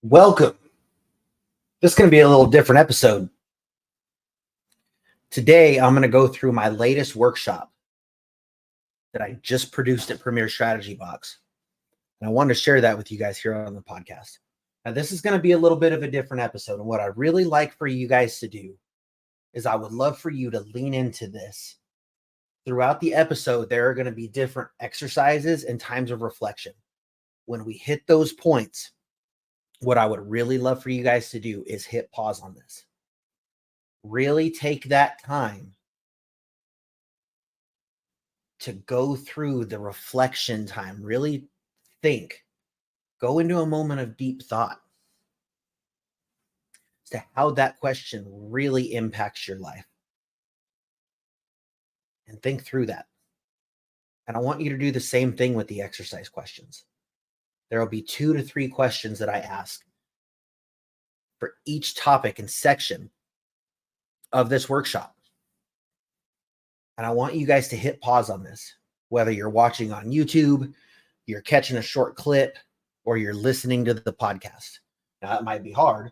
Welcome. This is going to be a little different episode. Today, I'm going to go through my latest workshop that I just produced at Premier Strategy Box. And I wanted to share that with you guys here on the podcast. Now, this is going to be a little bit of a different episode. And what I really like for you guys to do is I would love for you to lean into this. Throughout the episode, there are going to be different exercises and times of reflection. When we hit those points, what I would really love for you guys to do is hit pause on this. Really take that time to go through the reflection time. Really think. Go into a moment of deep thought as to how that question really impacts your life. And think through that. And I want you to do the same thing with the exercise questions. There will be 2 to 3 questions that I ask for each topic and section of this workshop. And I want you guys to hit pause on this, whether you're watching on YouTube, you're catching a short clip, or you're listening to the podcast. Now, that might be hard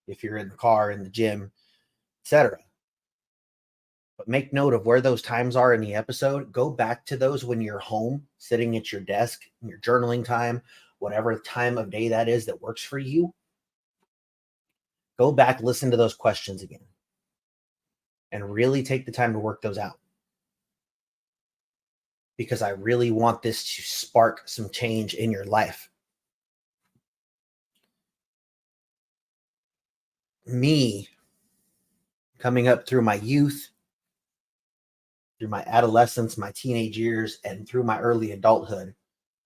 if you're in the car, in the gym, etc. But make note of where those times are in the episode. Go back to those when you're home, sitting at your desk, in your journaling time, whatever time of day that is that works for you. Go back, listen to those questions again, and really take the time to work those out. Because I really want this to spark some change in your life. Me, coming up through my youth, through my adolescence, my teenage years, and through my early adulthood,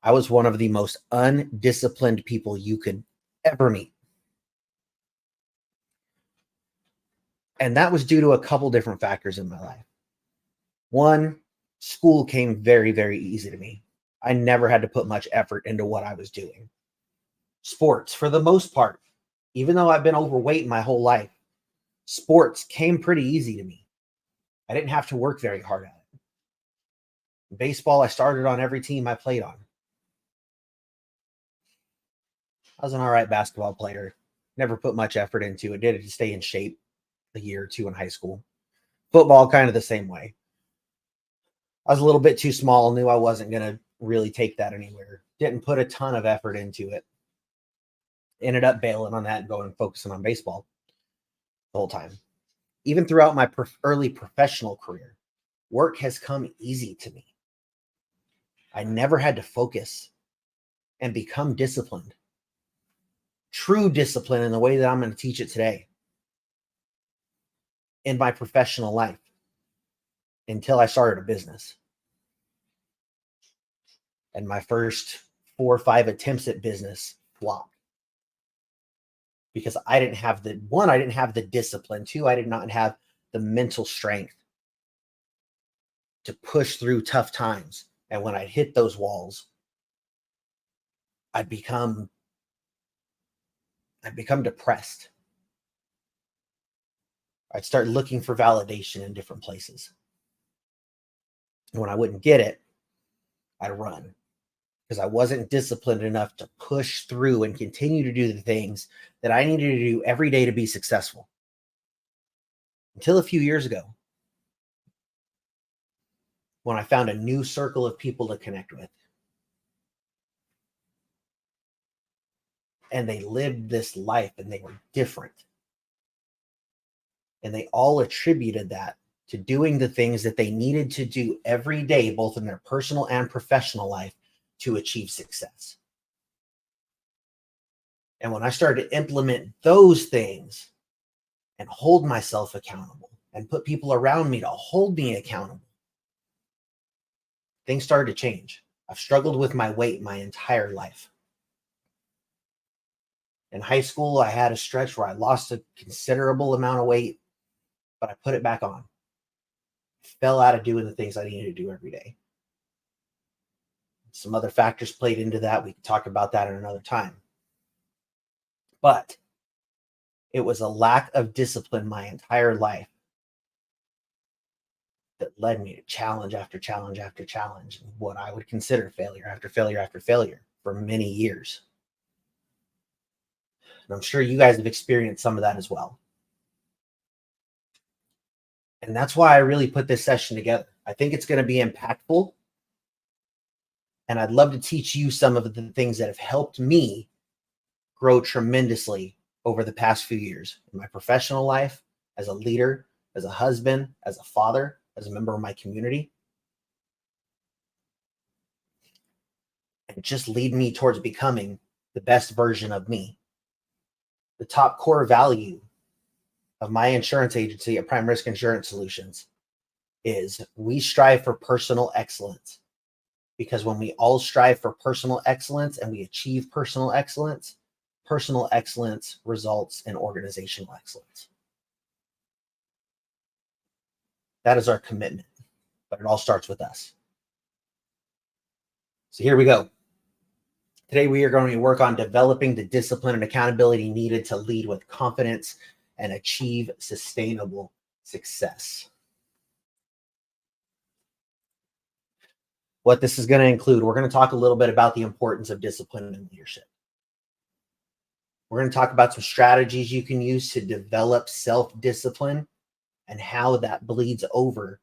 I was one of the most undisciplined people you could ever meet. And that was due to a couple different factors in my life. One, school came very, very easy to me. I never had to put much effort into what I was doing. Sports, for the most part, even though I've been overweight my whole life, sports came pretty easy to me. I didn't have to work very hard at it. Baseball, I started on every team I played on. I was an all right basketball player. Never put much effort into it. Did it to stay in shape a year or two in high school. Football, kind of the same way. I was a little bit too small, knew I wasn't going to really take that anywhere. Didn't put a ton of effort into it. Ended up bailing on that and going and focusing on baseball the whole time. Even throughout my early professional career, work has come easy to me. I never had to focus and become disciplined. True discipline in the way that I'm going to teach it today in my professional life until I started a business. And my first 4 or 5 attempts at business flopped. Because I didn't have the discipline. 2, I did not have the mental strength to push through tough times. And when I hit those walls, I'd become depressed. I'd start looking for validation in different places. And when I wouldn't get it, I'd run. Because I wasn't disciplined enough to push through and continue to do the things that I needed to do every day to be successful. Until a few years ago, when I found a new circle of people to connect with. And they lived this life and they were different. And they all attributed that to doing the things that they needed to do every day, both in their personal and professional life, to achieve success. And when I started to implement those things and hold myself accountable and put people around me to hold me accountable, things started to change. I've struggled with my weight my entire life. In high school, I had a stretch where I lost a considerable amount of weight, but I put it back on. Fell out of doing the things I needed to do every day. Some other factors played into that. We can talk about that in another time. But it was a lack of discipline my entire life that led me to challenge after challenge after challenge, what I would consider failure after failure after failure for many years. And I'm sure you guys have experienced some of that as well. And that's why I really put this session together. I think it's going to be impactful. And I'd love to teach you some of the things that have helped me grow tremendously over the past few years in my professional life, as a leader, as a husband, as a father, as a member of my community. And just lead me towards becoming the best version of me. The top core value of my insurance agency at Prime Risk Insurance Solutions is we strive for personal excellence. Because when we all strive for personal excellence and we achieve personal excellence results in organizational excellence. That is our commitment, but it all starts with us. So here we go. Today, we are going to work on developing the discipline and accountability needed to lead with confidence and achieve sustainable success. What this is going to include, we're going to talk a little bit about the importance of discipline in leadership. We're going to talk about some strategies you can use to develop self-discipline and how that bleeds over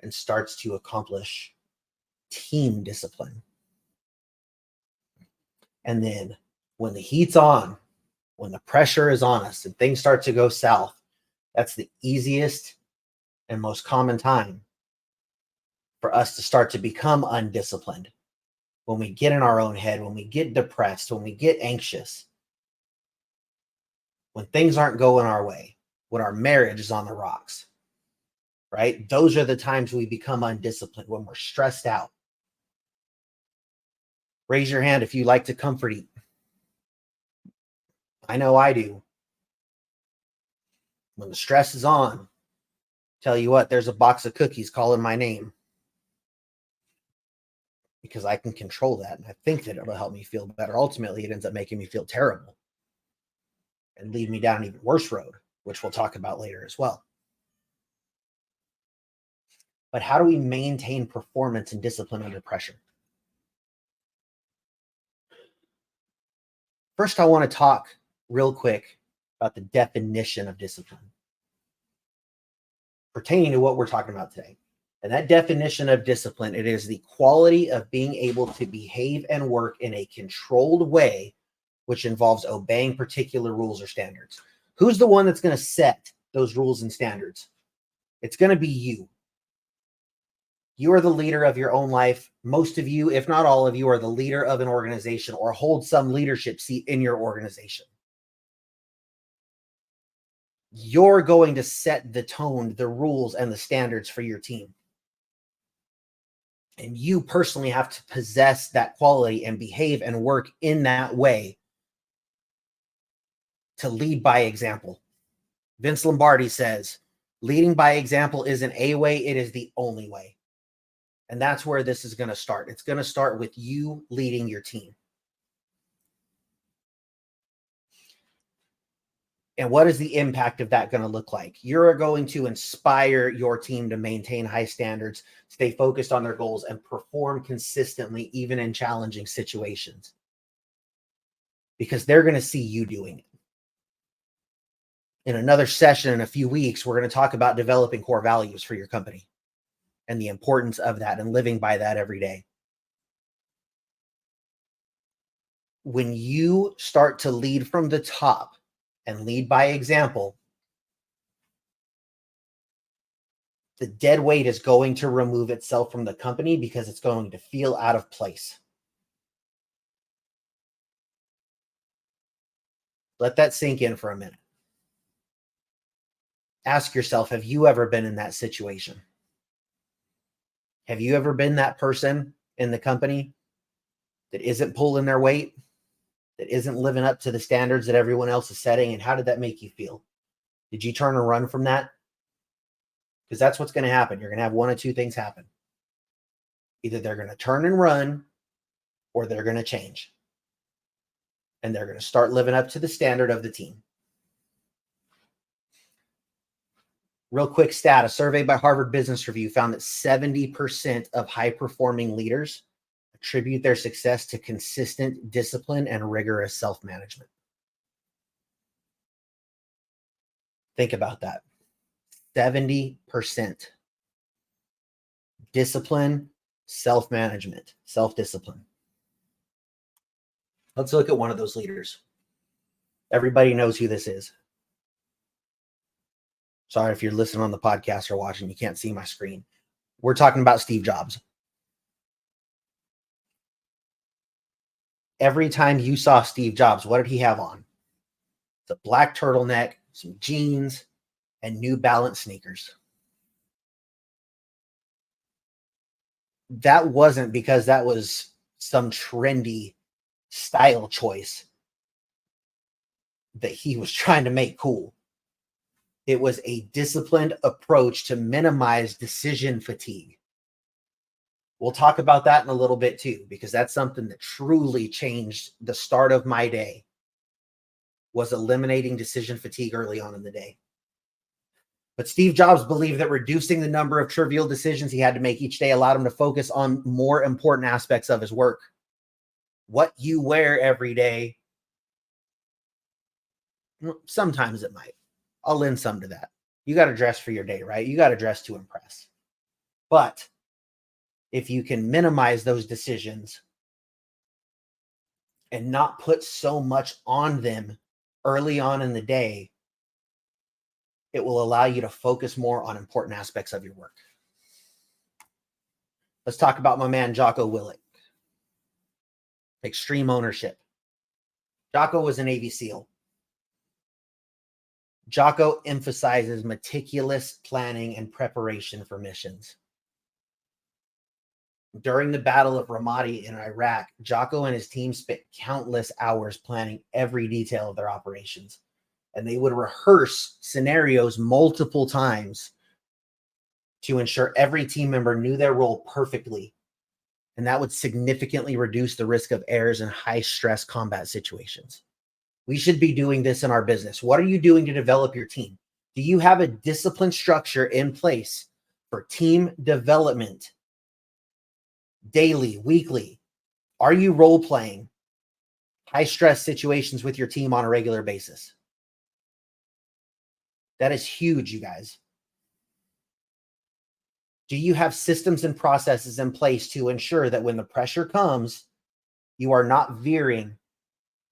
and starts to accomplish team discipline. And then when the heat's on, when the pressure is on us and things start to go south, that's the easiest and most common time for us to start to become undisciplined. When we get in our own head, when we get depressed, when we get anxious, when things aren't going our way, when our marriage is on the rocks, right? Those are the times we become undisciplined, when we're stressed out. Raise your hand if you like to comfort eat. I know I do. When the stress is on, tell you what, there's a box of cookies calling my name. Because I can control that. And I think that it'll help me feel better. Ultimately, it ends up making me feel terrible and lead me down an even worse road, which we'll talk about later as well. But how do we maintain performance and discipline under pressure? First, I want to talk real quick about the definition of discipline pertaining to what we're talking about today. And that definition of discipline, it is the quality of being able to behave and work in a controlled way, which involves obeying particular rules or standards. Who's the one that's going to set those rules and standards? It's going to be you. You are the leader of your own life. Most of you, if not all of you, are the leader of an organization or hold some leadership seat in your organization. You're going to set the tone, the rules, and the standards for your team. And you personally have to possess that quality and behave and work in that way to lead by example. Vince Lombardi says, leading by example isn't a way, it is the only way. And that's where this is going to start. It's going to start with you leading your team. And what is the impact of that going to look like? You're going to inspire your team to maintain high standards, stay focused on their goals, and perform consistently, even in challenging situations. Because they're going to see you doing it. In another session in a few weeks, we're going to talk about developing core values for your company and the importance of that and living by that every day. When you start to lead from the top and lead by example, the dead weight is going to remove itself from the company because it's going to feel out of place. Let that sink in for a minute. Ask yourself, have you ever been in that situation? Have you ever been that person in the company that isn't pulling their weight, that isn't living up to the standards that everyone else is setting? And how did that make you feel? Did you turn and run from that? Because that's what's going to happen. You're going to have one of two things happen. Either they're going to turn and run, or they're going to change. And they're going to start living up to the standard of the team. Real quick stat, a survey by Harvard Business Review found that 70% of high-performing leaders attribute their success to consistent discipline and rigorous self-management. Think about that. 70% discipline, self-management, self-discipline. Let's look at one of those leaders. Everybody knows who this is. Sorry if you're listening on the podcast or watching, you can't see my screen. We're talking about Steve Jobs. Every time you saw Steve Jobs, what did he have on? It's a black turtleneck, some jeans, and New Balance sneakers. That wasn't because that was some trendy style choice that he was trying to make cool. It was a disciplined approach to minimize decision fatigue. We'll talk about that in a little bit too, because that's something that truly changed the start of my day, was eliminating decision fatigue early on in the day. But Steve Jobs believed that reducing the number of trivial decisions he had to make each day allowed him to focus on more important aspects of his work. What you wear every day, sometimes it might. I'll lend some to that. You got to dress for your day, right? You got to dress to impress. But if you can minimize those decisions and not put so much on them early on in the day, it will allow you to focus more on important aspects of your work. Let's talk about my man, Jocko Willink. Extreme ownership. Jocko was a Navy SEAL. Jocko emphasizes meticulous planning and preparation for missions. During the Battle of Ramadi in Iraq, Jocko and his team spent countless hours planning every detail of their operations. And they would rehearse scenarios multiple times to ensure every team member knew their role perfectly. And that would significantly reduce the risk of errors in high-stress combat situations. We should be doing this in our business. What are you doing to develop your team? Do you have a disciplined structure in place for team development? Daily, weekly? Are you role-playing high-stress situations with your team on a regular basis? That is huge, you guys. Do you have systems and processes in place to ensure that when the pressure comes, you are not veering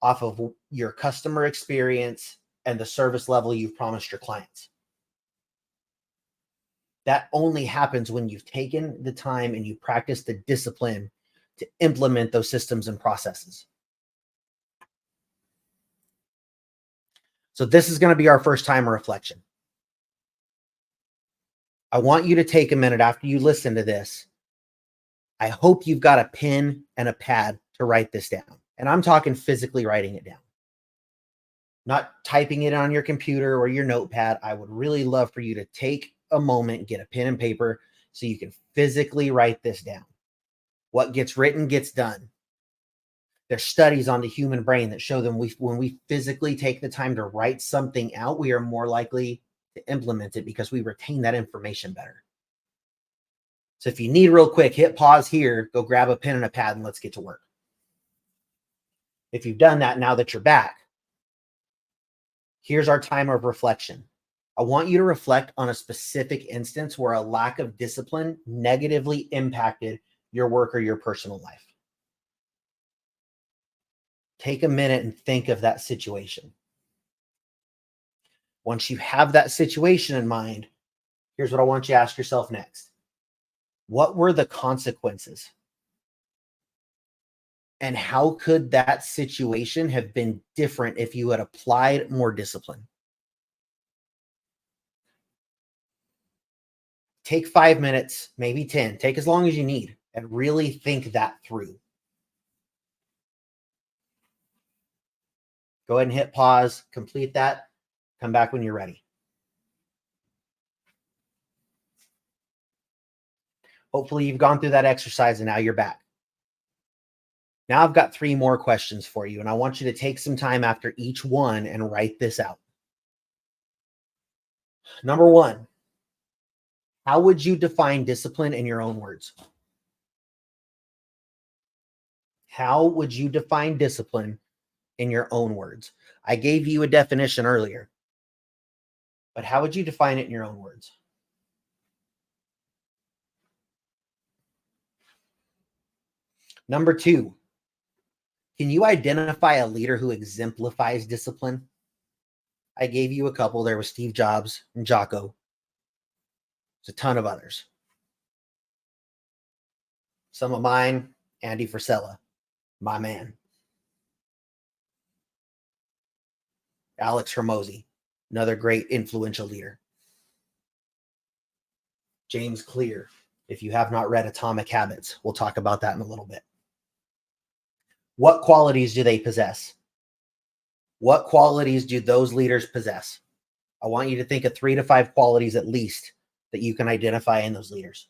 off of your customer experience and the service level you've promised your clients? That only happens when you've taken the time and you practice the discipline to implement those systems and processes. So this is going to be our first time reflection. I want you to take a minute after you listen to this. I hope you've got a pen and a pad to write this down. And I'm talking physically writing it down, not typing it on your computer or your notepad. I would really love for you to take a moment, get a pen and paper so you can physically write this down. What gets written gets done. There's studies on the human brain that show them when we physically take the time to write something out, we are more likely to implement it because we retain that information better. So if you need real quick, hit pause here, go grab a pen and a pad, and let's get to work. If you've done that, now that you're back, here's our time of reflection. I want you to reflect on a specific instance where a lack of discipline negatively impacted your work or your personal life. Take a minute and think of that situation. Once you have that situation in mind, here's what I want you to ask yourself next. What were the consequences? And how could that situation have been different if you had applied more discipline? Take 5 minutes, maybe 10, take as long as you need, and really think that through. Go ahead and hit pause, complete that, come back when you're ready. Hopefully you've gone through that exercise and now you're back. Now I've got 3 more questions for you, and I want you to take some time after each one and write this out. Number 1, how would you define discipline in your own words? How would you define discipline in your own words? I gave you a definition earlier. But how would you define it in your own words? Number 2, can you identify a leader who exemplifies discipline? I gave you a couple. There was Steve Jobs and Jocko. There's a ton of others. Some of mine, Andy Frisella, my man. Alex Hormozy, another great influential leader. James Clear, if you have not read Atomic Habits, we'll talk about that in a little bit. What qualities do they possess? What qualities do those leaders possess? I want you to think of 3 to 5 qualities at least that you can identify in those leaders.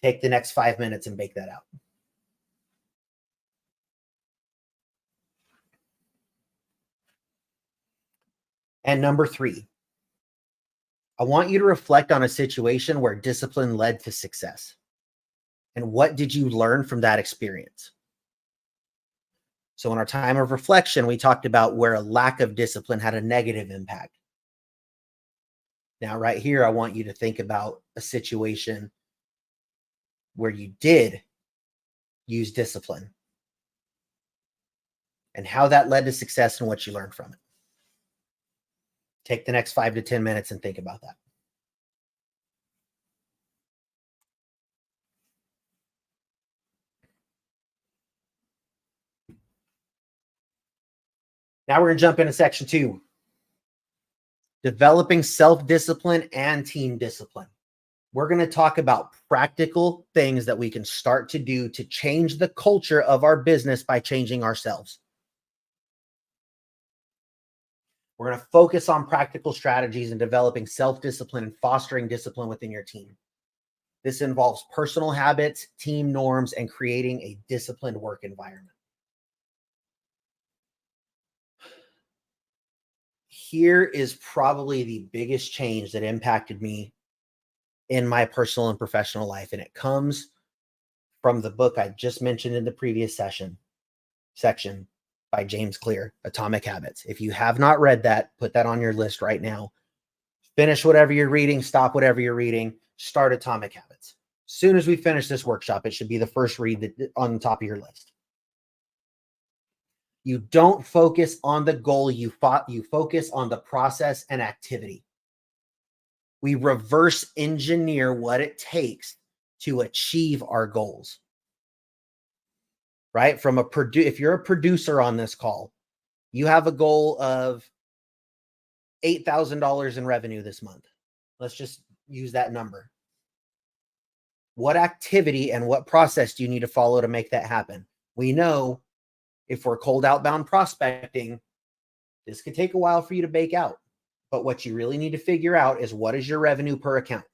Take the next 5 minutes and bake that out. And number 3, I want you to reflect on a situation where discipline led to success. And what did you learn from that experience? So in our time of reflection, we talked about where a lack of discipline had a negative impact. Now, right here, I want you to think about a situation where you did use discipline and how that led to success and what you learned from it. Take the next 5 to 10 minutes and think about that. Now we're going to jump into section 2. Developing self-discipline and team discipline. We're going to talk about practical things that we can start to do to change the culture of our business by changing ourselves. We're going to focus on practical strategies and developing self-discipline and fostering discipline within your team. This involves personal habits, team norms, and creating a disciplined work environment. Here is probably the biggest change that impacted me in my personal and professional life. And it comes from the book I just mentioned in the previous section by James Clear, Atomic Habits. If you have not read that, put that on your list right now. Finish whatever you're reading, stop whatever you're reading, start Atomic Habits. As soon as we finish this workshop, it should be the first read on the top of your list. You don't focus on the goal, you focus on the process and activity. We reverse engineer what it takes to achieve our goals. Right? If you're a producer on this call, you have a goal of $8,000 in revenue this month. Let's just use that number. What activity and what process do you need to follow to make that happen? We know if we're cold outbound prospecting, this could take a while for you to bake out. But what you really need to figure out is what is your revenue per account.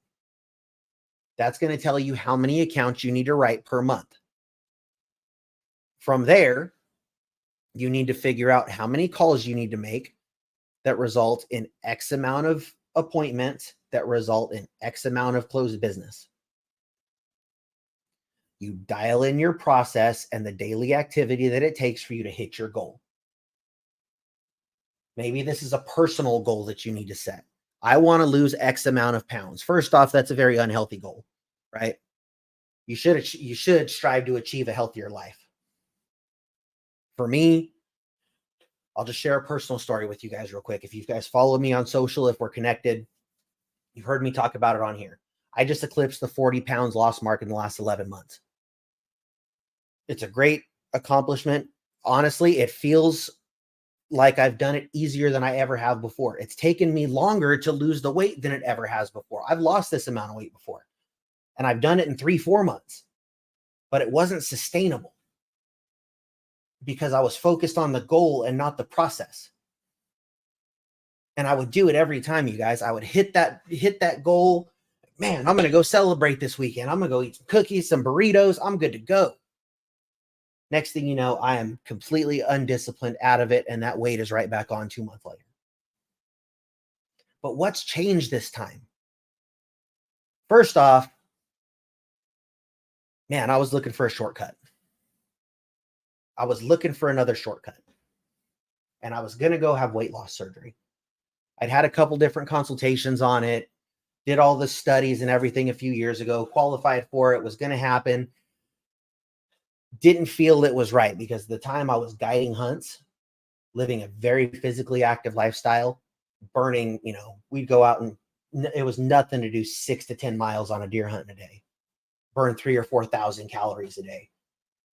That's going to tell you how many accounts you need to write per month. From there, you need to figure out how many calls you need to make that result in X amount of appointments that result in X amount of closed business. You dial in your process and the daily activity that it takes for you to hit your goal. Maybe this is a personal goal that you need to set. I want to lose X amount of pounds. First off, that's a very unhealthy goal, right? You should strive to achieve a healthier life. For me, I'll just share a personal story with you guys real quick. If you guys follow me on social, if we're connected, you've heard me talk about it on here. I just eclipsed the 40 pounds loss mark in the last 11 months. It's a great accomplishment. Honestly, it feels like I've done it easier than I ever have before. It's taken me longer to lose the weight than it ever has before. I've lost this amount of weight before, and I've done it in 3-4 months, but it wasn't sustainable because I was focused on the goal and not the process. And I would do it every time, you guys. I would hit that goal. Man, I'm going to go celebrate this weekend. I'm going to go eat some cookies, some burritos. I'm good to go. Next thing you know, I am completely undisciplined out of it, and that weight is right back on 2 months later. But what's changed this time? First off, man, I was looking for a shortcut. I was looking for another shortcut. And I was going to go have weight loss surgery. I'd had a couple different consultations on it, did all the studies and everything a few years ago, qualified for it, was going to happen. Didn't feel it was right because at the time I was guiding hunts, living a very physically active lifestyle, burning, we'd go out and it was nothing to do 6 to 10 miles on a deer hunt in a day, burn 3,000 or 4,000 calories a day.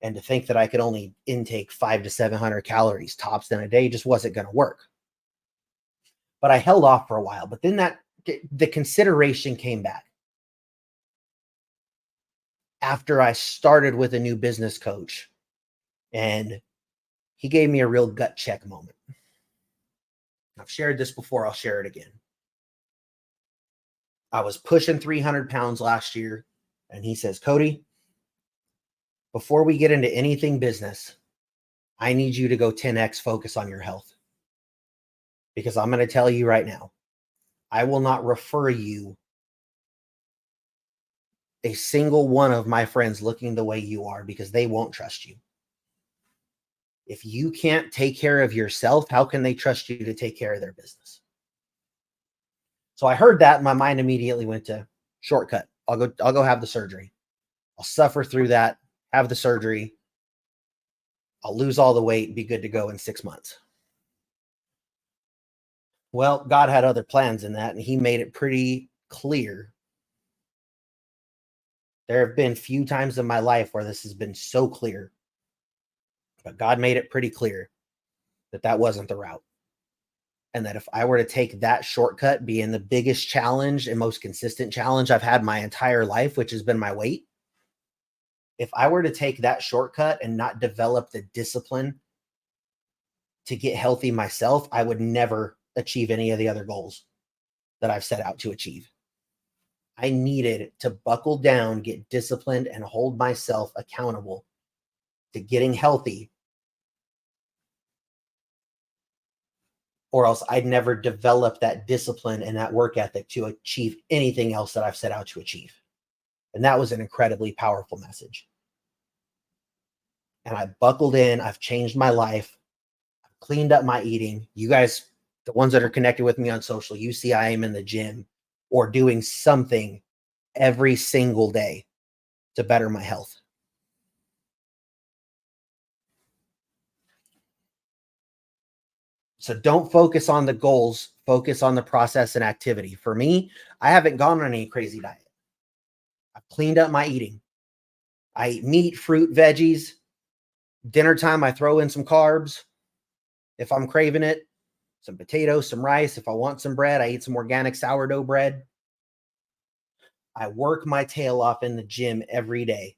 And to think that I could only intake 500 to 700 calories tops in a day just wasn't going to work. But I held off for a while. But then the consideration came back after I started with a new business coach, and he gave me a real gut check moment. I've shared this before. I'll share it again. I was pushing 300 pounds last year, and he says, Kody, before we get into anything business, I need you to go 10x focus on your health. Because I'm going to tell you right now, I will not refer you a single one of my friends looking the way you are because they won't trust you. If you can't take care of yourself, how can they trust you to take care of their business? So I heard that and my mind immediately went to shortcut. I'll go have the surgery. I'll suffer through that, have the surgery. I'll lose all the weight, be good to go in 6 months. Well, God had other plans in that, and he made it pretty clear. There have been few times in my life where this has been so clear, but God made it pretty clear that that wasn't the route. And that if I were to take that shortcut, being the biggest challenge and most consistent challenge I've had my entire life, which has been my weight, if I were to take that shortcut and not develop the discipline to get healthy myself, I would never achieve any of the other goals that I've set out to achieve. I needed to buckle down, get disciplined, and hold myself accountable to getting healthy, or else I'd never develop that discipline and that work ethic to achieve anything else that I've set out to achieve. And that was an incredibly powerful message. And I buckled in. I've changed my life. I've cleaned up my eating. You guys, the ones that are connected with me on social, you see I am in the gym or doing something every single day to better my health. So don't focus on the goals, focus on the process and activity. For me, I haven't gone on any crazy diet. I've cleaned up my eating. I eat meat, fruit, veggies. Dinner time, I throw in some carbs. If I'm craving it, some potatoes, some rice. If I want some bread, I eat some organic sourdough bread. I work my tail off in the gym every day.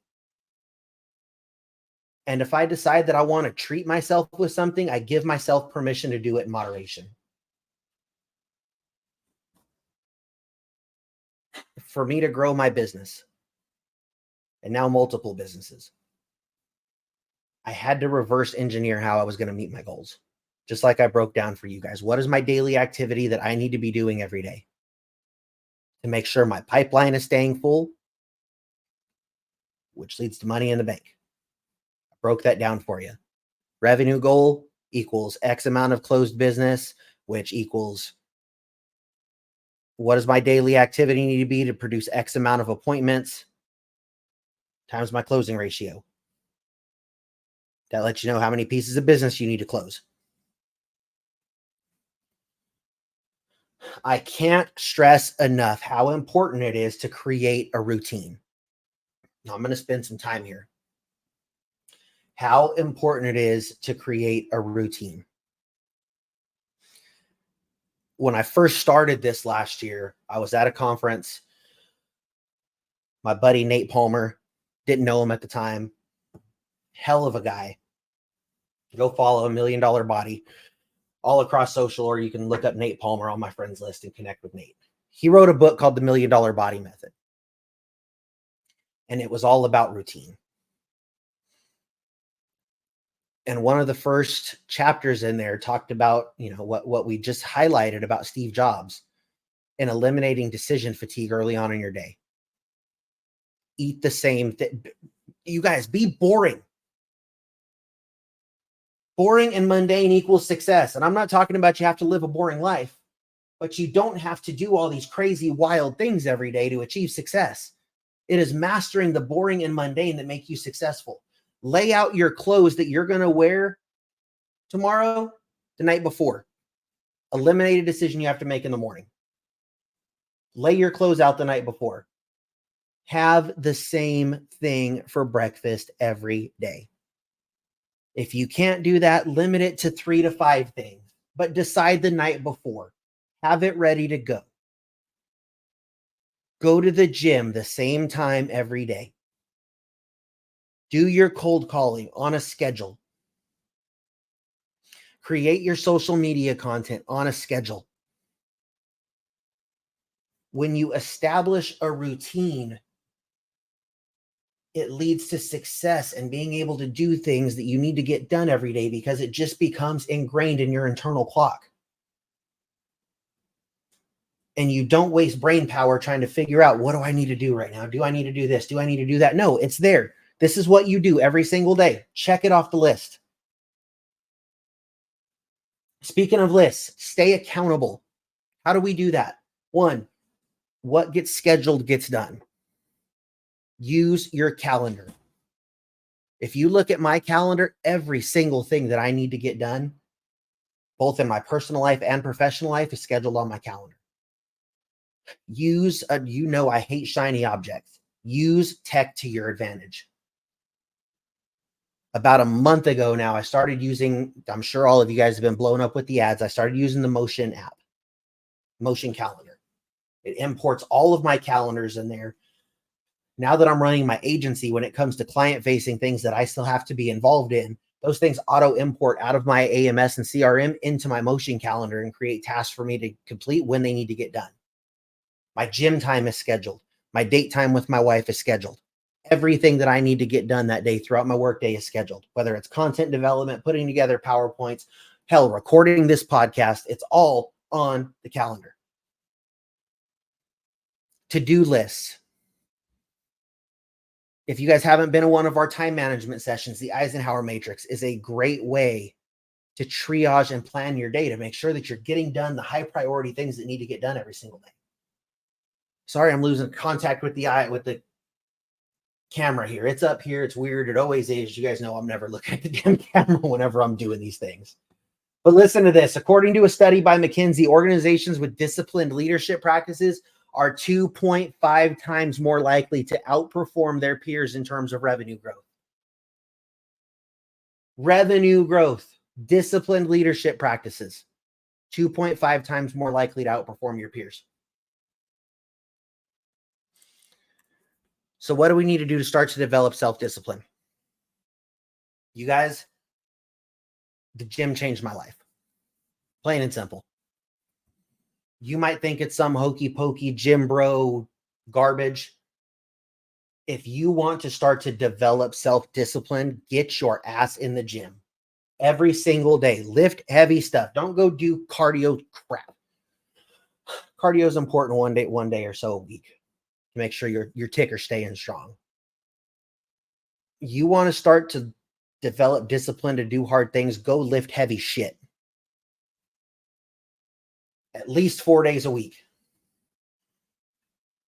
And if I decide that I want to treat myself with something, I give myself permission to do it in moderation. For me to grow my business, and now multiple businesses, I had to reverse engineer how I was going to meet my goals. Just like I broke down for you guys. What is my daily activity that I need to be doing every day to make sure my pipeline is staying full, which leads to money in the bank? I broke that down for you. Revenue goal equals X amount of closed business, which equals what does my daily activity need to be to produce X amount of appointments times my closing ratio. That lets you know how many pieces of business you need to close. I can't stress enough how important it is to create a routine. Now, I'm going to spend some time here. How important it is to create a routine. When I first started this last year, I was at a conference. My buddy, Nate Palmer, didn't know him at the time. Hell of a guy. Go follow $1 Million Body all across social, or you can look up Nate Palmer on my friends list and connect with Nate. He wrote a book called The $1 Million Body Method. And it was all about routine. And one of the first chapters in there talked about, what we just highlighted about Steve Jobs and eliminating decision fatigue early on in your day. Eat the same thing. You guys, be boring. Boring and mundane equals success. And I'm not talking about you have to live a boring life, But you don't have to do all these crazy, wild things every day to achieve success. It is mastering the boring and mundane that make you successful. Lay out your clothes that you're going to wear tomorrow the night before. Eliminate a decision you have to make in the morning. Lay your clothes out the night before. Have the same thing for breakfast every day. If you can't do that, limit it to 3 to 5 things, but decide the night before. Have it ready to go. Go to the gym the same time every day. Do your cold calling on a schedule. Create your social media content on a schedule. When you establish a routine, it leads to success and being able to do things that you need to get done every day because it just becomes ingrained in your internal clock. And you don't waste brain power trying to figure out, what do I need to do right now? Do I need to do this? Do I need to do that? No, it's there. This is what you do every single day. Check it off the list. Speaking of lists, stay accountable. How do we do that? 1, what gets scheduled gets done. Use your calendar. If you look at my calendar, every single thing that I need to get done, both in my personal life and professional life, is scheduled on my calendar. I hate shiny objects. Use tech to your advantage. About a month ago now, I started using, I'm sure all of you guys have been blown up with the ads. I started using the Motion app, Motion Calendar. It imports all of my calendars in there. Now that I'm running my agency, when it comes to client-facing things that I still have to be involved in, those things auto-import out of my AMS and CRM into my Motion calendar and create tasks for me to complete when they need to get done. My gym time is scheduled. My date time with my wife is scheduled. Everything that I need to get done that day throughout my workday is scheduled, whether it's content development, putting together PowerPoints, hell, recording this podcast. It's all on the calendar. To-do lists. If you guys haven't been in one of our time management sessions, the Eisenhower Matrix is a great way to triage and plan your day to make sure that you're getting done the high priority things that need to get done every single day. Sorry, I'm losing contact with the camera here. It's up here. It's weird. It always is. You guys know I'm never looking at the damn camera whenever I'm doing these things. But listen to this. According to a study by McKinsey, organizations with disciplined leadership practices are 2.5 times more likely to outperform their peers in terms of revenue growth. Revenue growth, disciplined leadership practices, 2.5 times more likely to outperform your peers. So what do we need to do to start to develop self-discipline? You guys, the gym changed my life. Plain and simple. You might think it's some hokey pokey gym bro garbage. If you want to start to develop self-discipline, get your ass in the gym every single day. Lift heavy stuff. Don't go do cardio crap. Cardio is important one day or so a week to make sure your ticker's staying strong. You want to start to develop discipline to do hard things, go lift heavy shit. At least 4 days a week.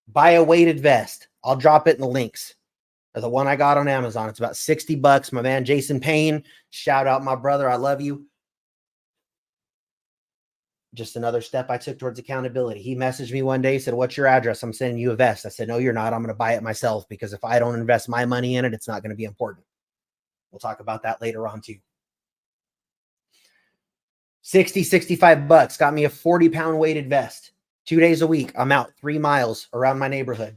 Buy a weighted vest. I'll drop it in the links. The one I got on Amazon. It's about $60. My man, Jason Payne. Shout out my brother. I love you. Just another step I took towards accountability. He messaged me one day, said, "What's your address? I'm sending you a vest." I said, "No, you're not. I'm going to buy it myself because if I don't invest my money in it, it's not going to be important." We'll talk about that later on too. $65. Got me a 40-pound weighted vest. 2 days a week. I'm out 3 miles around my neighborhood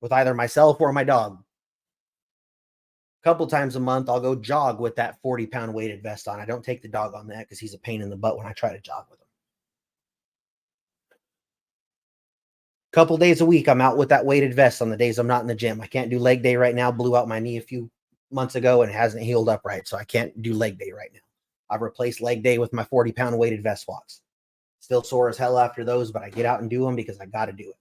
with either myself or my dog. A couple times a month, I'll go jog with that 40-pound weighted vest on. I don't take the dog on that because he's a pain in the butt when I try to jog with him. Couple days a week, I'm out with that weighted vest on the days I'm not in the gym. I can't do leg day right now. Blew out my knee a few months ago and it hasn't healed up right, so I can't do leg day right now. I've replaced leg day with my 40-pound weighted vest walks. Still sore as hell after those, but I get out and do them because I got to do it.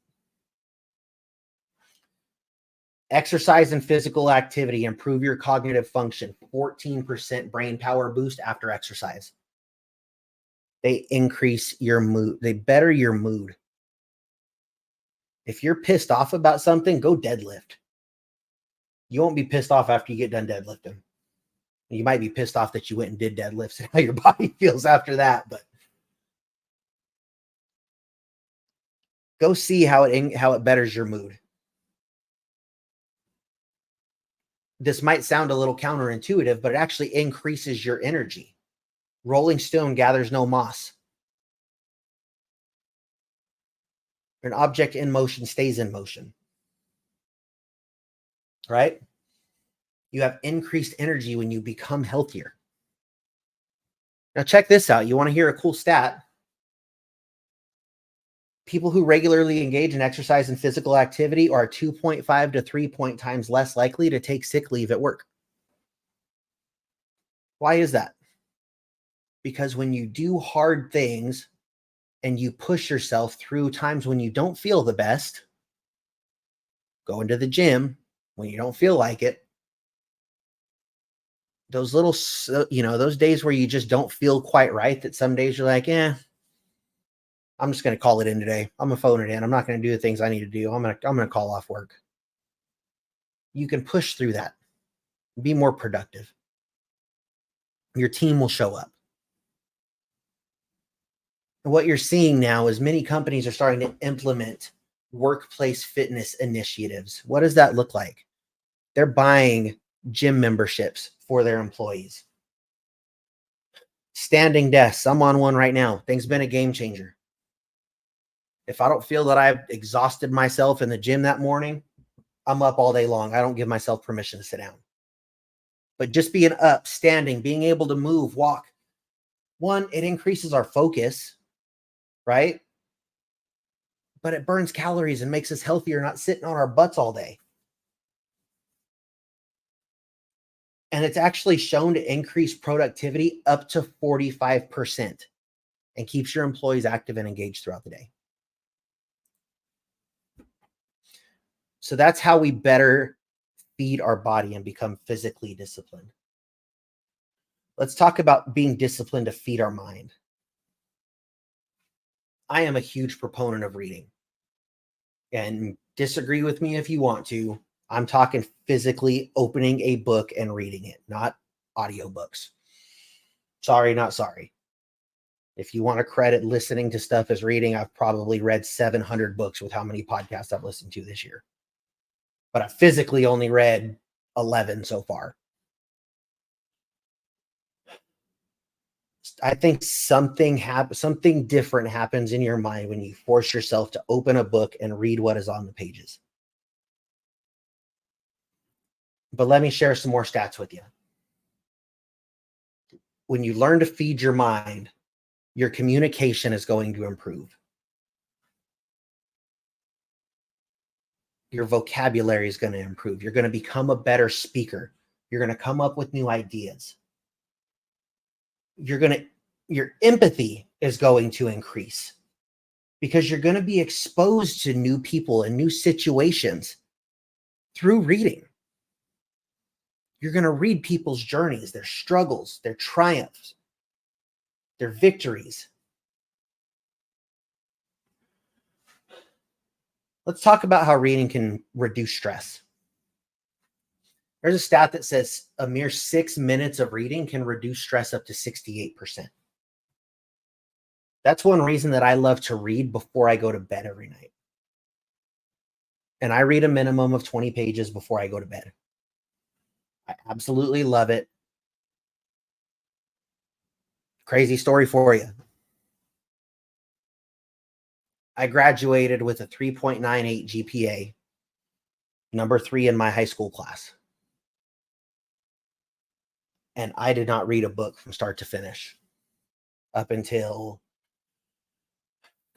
Exercise and physical activity improve your cognitive function. 14% brain power boost after exercise. They increase your mood. They better your mood. If you're pissed off about something, go deadlift. You won't be pissed off after you get done deadlifting. You might be pissed off that you went and did deadlifts and how your body feels after that, but go see how it betters your mood. This might sound a little counterintuitive, but it actually increases your energy. Rolling stone gathers no moss. An object in motion stays in motion. Right? You have increased energy when you become healthier. Now check this out. You want to hear a cool stat? People who regularly engage in exercise and physical activity are 2.5 to 3 times less likely to take sick leave at work. Why is that? Because when you do hard things and you push yourself through times when you don't feel the best, going to the gym when you don't feel like it, those little, those days where you just don't feel quite right, that some days you're like, I'm just going to call it in today. I'm going to phone it in. I'm not going to do the things I need to do. I'm going to call off work. You can push through that. Be more productive. Your team will show up. And what you're seeing now is many companies are starting to implement workplace fitness initiatives. What does that look like? They're buying gym memberships for their employees. Standing desks. I'm on one right now. Thing's been a game changer. If I don't feel that I've exhausted myself in the gym that morning, I'm up all day long. I don't give myself permission to sit down. But just being up, standing, being able to move, walk, one, it increases our focus, right? But it burns calories and makes us healthier, not sitting on our butts all day. And it's actually shown to increase productivity up to 45% and keeps your employees active and engaged throughout the day. So that's how we better feed our body and become physically disciplined. Let's talk about being disciplined to feed our mind. I am a huge proponent of reading. And disagree with me if you want to. I'm talking physically opening a book and reading it, not audiobooks. Sorry, not sorry. If you want to credit listening to stuff as reading, I've probably read 700 books with how many podcasts I've listened to this year. But I physically only read 11 so far. I think something different happens in your mind when you force yourself to open a book and read what is on the pages. But let me share some more stats with you. When you learn to feed your mind, your communication is going to improve. Your vocabulary is going to improve. You're going to become a better speaker. You're going to come up with new ideas. Your empathy is going to increase because you're going to be exposed to new people and new situations through reading. You're going to read people's journeys, their struggles, their triumphs, their victories. Let's talk about how reading can reduce stress. There's a stat that says a mere 6 minutes of reading can reduce stress up to 68%. That's one reason that I love to read before I go to bed every night. And I read a minimum of 20 pages before I go to bed. I absolutely love it. Crazy story for you. I graduated with a 3.98 GPA, number 3 in my high school class. And I did not read a book from start to finish up until,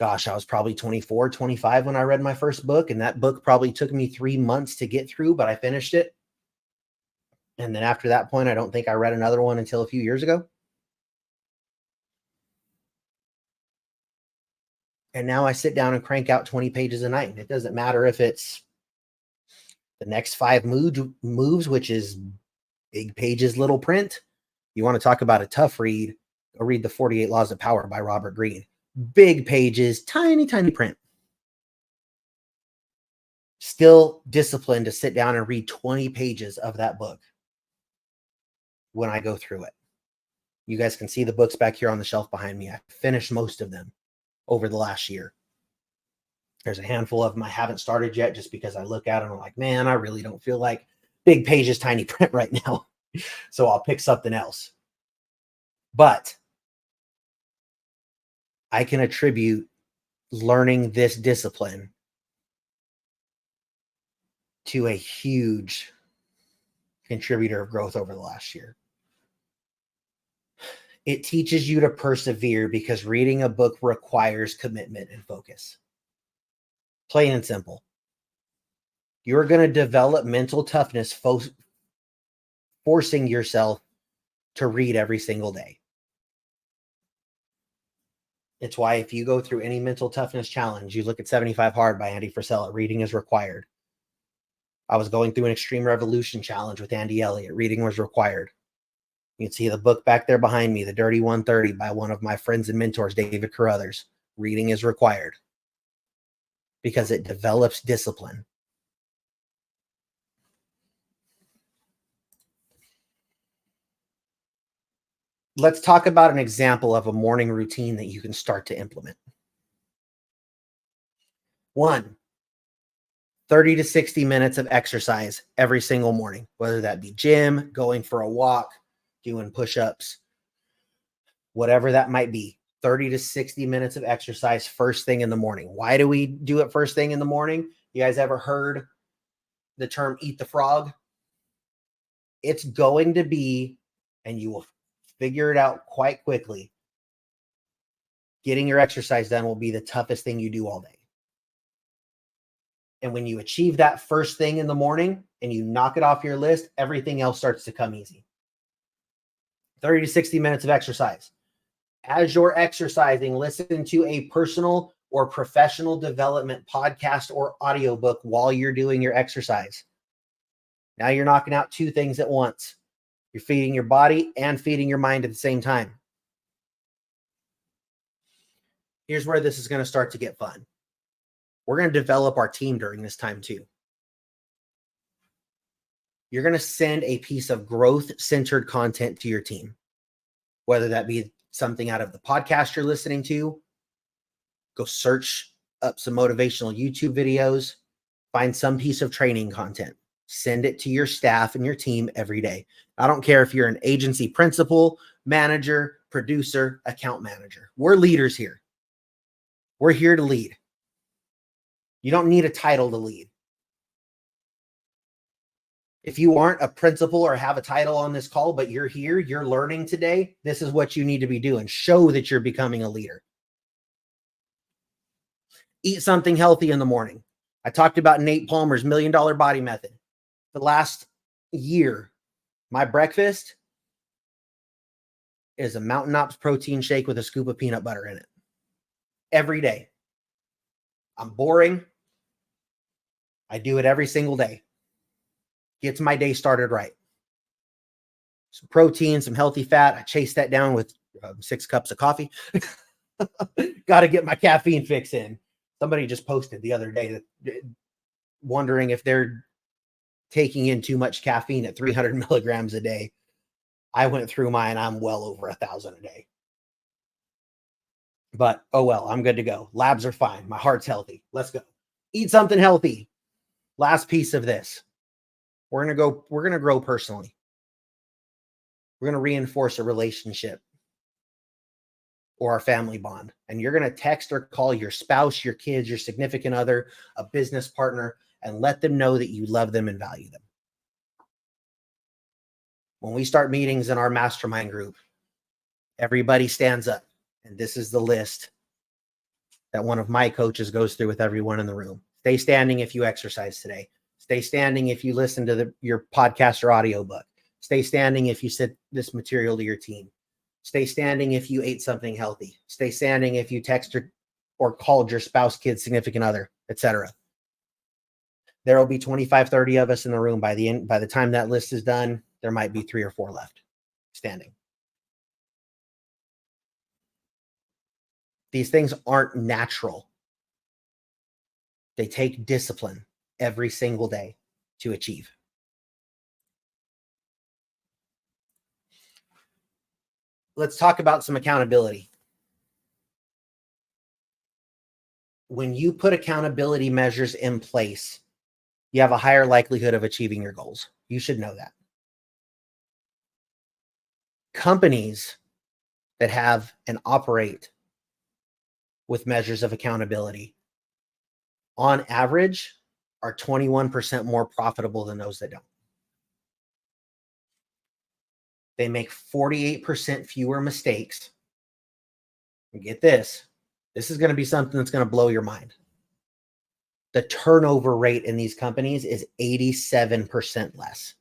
I was probably 24, 25 when I read my first book. And that book probably took me 3 months to get through, but I finished it. And then after that point, I don't think I read another one until a few years ago. And now I sit down and crank out 20 pages a night. And it doesn't matter if it's the next 5 moves, which is big pages, little print. You want to talk about a tough read, Go read the 48 Laws of Power by Robert Greene. Big pages, tiny, tiny print. Still disciplined to sit down and read 20 pages of that book when I go through it. You guys can see the books back here on the shelf behind me. I finished most of them over the last year. There's a handful of them I haven't started yet just because I look at them and I'm like, man, I really don't feel like big pages, tiny print right now. So I'll pick something else. But I can attribute learning this discipline to a huge contributor of growth over the last year. It teaches you to persevere because reading a book requires commitment and focus. Plain and simple. You're going to develop mental toughness forcing yourself to read every single day. It's why if you go through any mental toughness challenge, you look at 75 Hard by Andy Frisella, reading is required. I was going through an Extreme Revolution challenge with Andy Elliott. Reading was required. You can see the book back there behind me, The Dirty 130 by one of my friends and mentors, David Carruthers. Reading is required because it develops discipline. Let's talk about an example of a morning routine that you can start to implement. 1, 30 to 60 minutes of exercise every single morning, whether that be gym, going for a walk, doing push-ups, whatever that might be. 30 to 60 minutes of exercise first thing in the morning. Why do we do it first thing in the morning? You guys ever heard the term eat the frog? It's going to be, and you will figure it out quite quickly, getting your exercise done will be the toughest thing you do all day. And when you achieve that first thing in the morning and you knock it off your list, everything else starts to come easy. 30 to 60 minutes of exercise. As you're exercising, listen to a personal or professional development podcast or audiobook while you're doing your exercise. Now you're knocking out 2 things at once. You're feeding your body and feeding your mind at the same time. Here's where this is going to start to get fun. We're going to develop our team during this time too. You're going to send a piece of growth-centered content to your team, whether that be something out of the podcast you're listening to. Go search up some motivational YouTube videos, find some piece of training content, send it to your staff and your team every day. I don't care if you're an agency principal, manager, producer, account manager. We're leaders here. We're here to lead. You don't need a title to lead. If you aren't a principal or have a title on this call, but you're here, you're learning today, this is what you need to be doing. Show that you're becoming a leader. Eat something healthy in the morning. I talked about Nate Palmer's $1 Million Body Method. The last year, my breakfast is a Mountain Ops protein shake with a scoop of peanut butter in it. Every day. I'm boring. I do it every single day. Gets my day started right. Some protein, some healthy fat. I chase that down with 6 cups of coffee. Got to get my caffeine fix in. Somebody just posted the other day that wondering if they're taking in too much caffeine at 300 milligrams a day. I went through mine. I'm well over 1,000 a day. But, oh well, I'm good to go. Labs are fine. My heart's healthy. Let's go. Eat something healthy. Last piece of this. We're going to grow personally. We're going to reinforce a relationship or our family bond. And you're going to text or call your spouse, your kids, your significant other, a business partner, and let them know that you love them and value them. When we start meetings in our mastermind group, everybody stands up. And this is the list that one of my coaches goes through with everyone in the room. Stay standing if you exercise today. Stay standing if you listen to your podcast or audiobook. Stay standing if you sent this material to your team. Stay standing if you ate something healthy. Stay standing if you texted or called your spouse, kid, significant other, etc. There will be 25, 30 of us in the room. By the time that list is done, there might be 3 or 4 left standing. These things aren't natural. They take discipline every single day to achieve. Let's talk about some accountability. When you put accountability measures in place, you have a higher likelihood of achieving your goals. You should know that. Companies that have and operate with measures of accountability, on average, are 21% more profitable than those that don't. They make 48% fewer mistakes. And get this. This is going to be something that's going to blow your mind. The turnover rate in these companies is 87% less.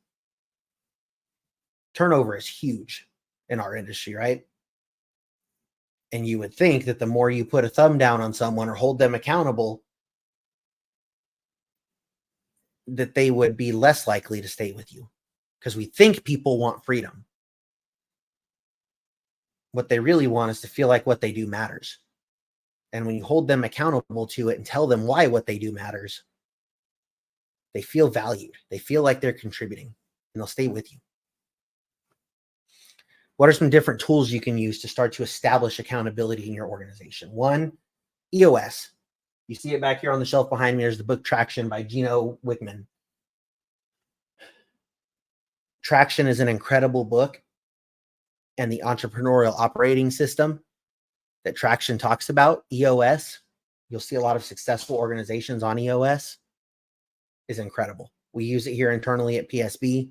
Turnover is huge in our industry, right? And you would think that the more you put a thumb down on someone or hold them accountable, that they would be less likely to stay with you, because we think people want freedom. What they really want is to feel like what they do matters. And when you hold them accountable to it and tell them why what they do matters, they feel valued. They feel like they're contributing, and they'll stay with you. What are some different tools you can use to start to establish accountability in your organization? One, EOS. You see it back here on the shelf behind me. There's the book Traction by Gino Wickman. Traction is an incredible book, and the entrepreneurial operating system that Traction talks about, EOS, you'll see a lot of successful organizations on EOS, is incredible. We use it here internally at PSB.